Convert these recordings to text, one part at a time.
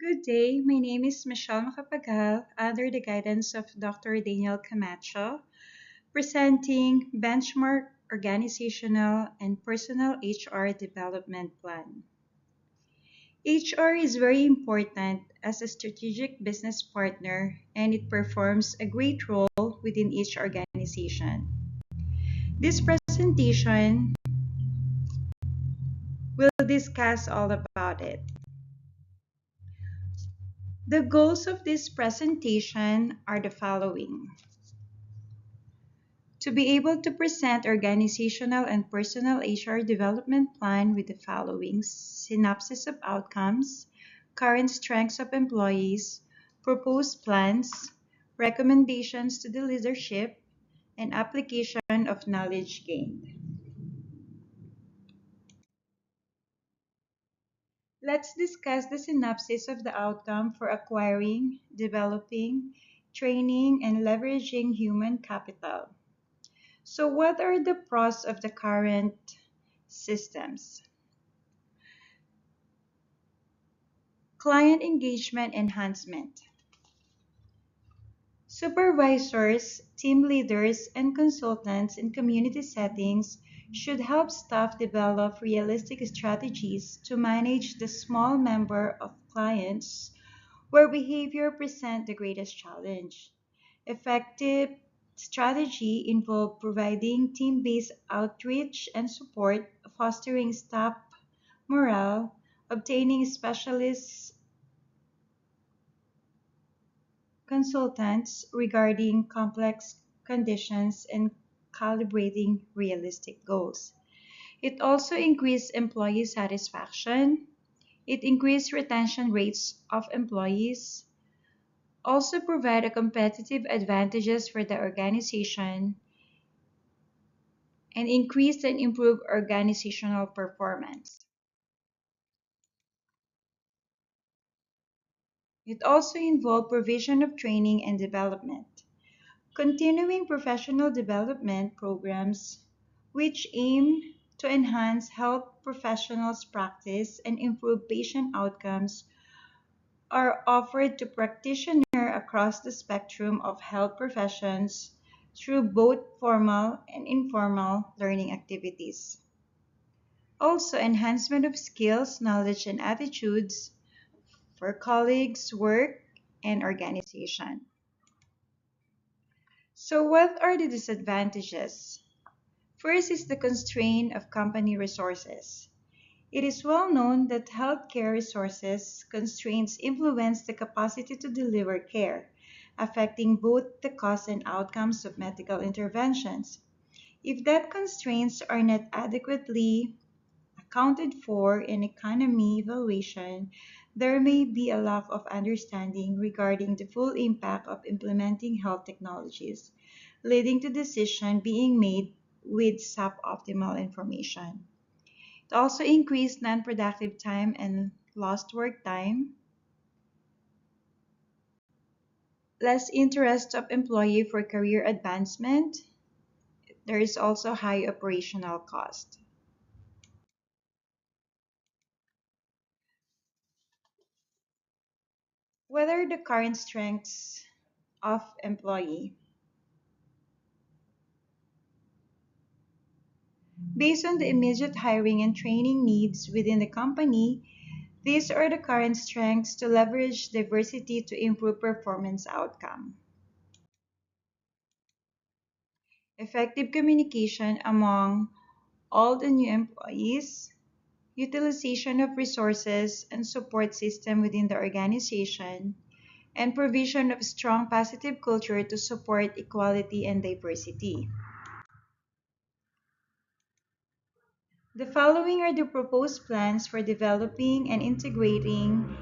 Good day. My name is Michelle Macapagal, under the guidance of Dr. Daniel Camacho, presenting Benchmark Organizational and Personal HR Development Plan. HR is very important as a strategic business partner, and it performs a great role within each organization. This presentation will discuss all about it. The goals of this presentation are the following: to be able to present organizational and personal HR development plan with the following: synopsis of outcomes, current strengths of employees, proposed plans, recommendations to the leadership, and application of knowledge gained. Let's discuss the synopsis of the outcome for acquiring, developing, training, and leveraging human capital. So, what are the pros of the current systems? Client engagement enhancement. Supervisors, team leaders, and consultants in community settings should help staff develop realistic strategies to manage the small number of clients where behavior present the greatest challenge. Effective strategy involve providing team-based outreach and support, fostering staff morale, obtaining specialist consultants regarding complex conditions, and calibrating realistic goals. It also increased employee satisfaction. It increased retention rates of employees, also provide a competitive advantages for the organization, and increase and improve organizational performance. It also involved provision of training and development. Continuing professional development programs which aim to enhance health professionals' practice and improve patient outcomes are offered to practitioners across the spectrum of health professions through both formal and informal learning activities. Also, enhancement of skills, knowledge, and attitudes for colleagues, work, and organization. So, what are the disadvantages? First is the constraint of company resources. It is well known that healthcare resources constraints influence the capacity to deliver care, affecting both the cost and outcomes of medical interventions. If that constraints are not adequately accounted for in economy evaluation, there may be a lack of understanding regarding the full impact of implementing health technologies, leading to decisions being made with suboptimal information. It also increased non-productive time and lost work time, less interest of employee for career advancement. There is also high operational cost. What are the current strengths of employee? Based on the immediate hiring and training needs within the company, these are the current strengths to leverage diversity to improve performance outcome. Effective communication among all the new employees, utilization of resources and support system within the organization, and provision of strong positive culture to support equality and diversity. The following are the proposed plans for developing and integrating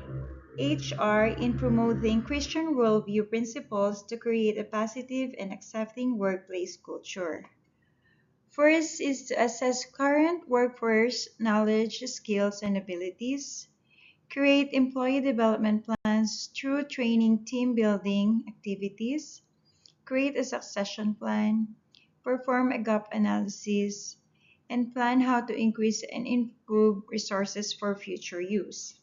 HR in promoting Christian worldview principles to create a positive and accepting workplace culture. First is to assess current workforce knowledge, skills, and abilities, create employee development plans through training team building activities, create a succession plan, perform a gap analysis, and plan how to increase and improve resources for future use.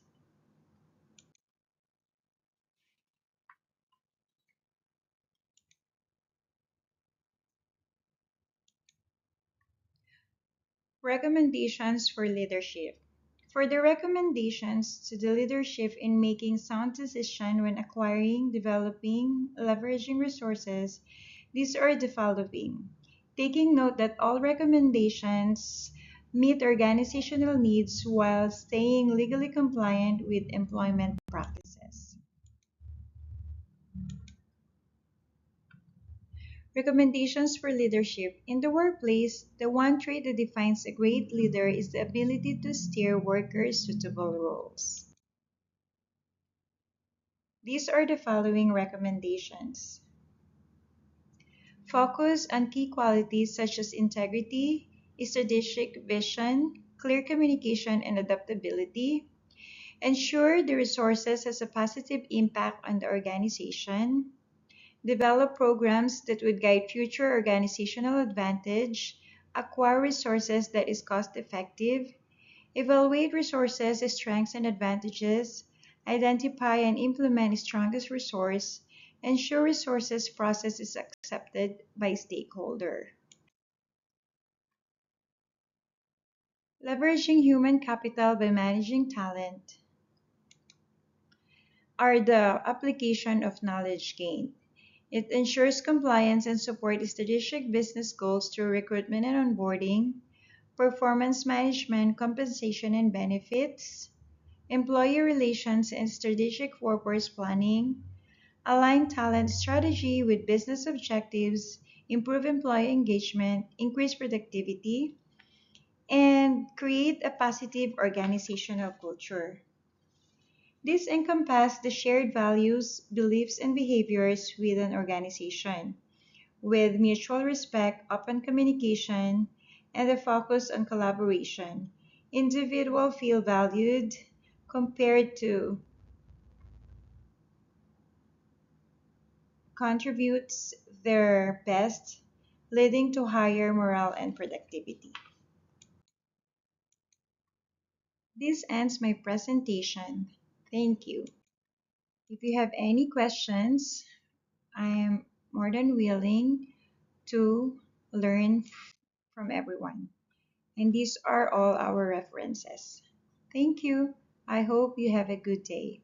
Recommendations for leadership. For the recommendations to the leadership in making sound decisions when acquiring, developing, leveraging resources, these are the following. Taking note that all recommendations meet organizational needs while staying legally compliant with employment practices. Recommendations for leadership. In the workplace, the one trait that defines a great leader is the ability to steer workers' suitable roles. These are the following recommendations. Focus on key qualities such as integrity, strategic vision, clear communication, and adaptability. Ensure the resources has a positive impact on the organization. Develop programs that would guide future organizational advantage. Acquire resources that is cost effective. Evaluate resources, strengths, and advantages. Identify and implement strongest resource. Ensure resources process is accepted by stakeholder. Leveraging human capital by managing talent are the application of knowledge gained. It ensures compliance and support strategic business goals through recruitment and onboarding, performance management, compensation and benefits, employee relations and strategic workforce planning, align talent strategy with business objectives, improve employee engagement, increase productivity, and create a positive organizational culture. This encompasses the shared values, beliefs, and behaviors with an organization, with mutual respect, open communication, and a focus on collaboration. Individuals feel valued compared to contributes their best, leading to higher morale and productivity. This ends my presentation. Thank you. If you have any questions, I am more than willing to learn from everyone. And these are all our references. Thank you. I hope you have a good day.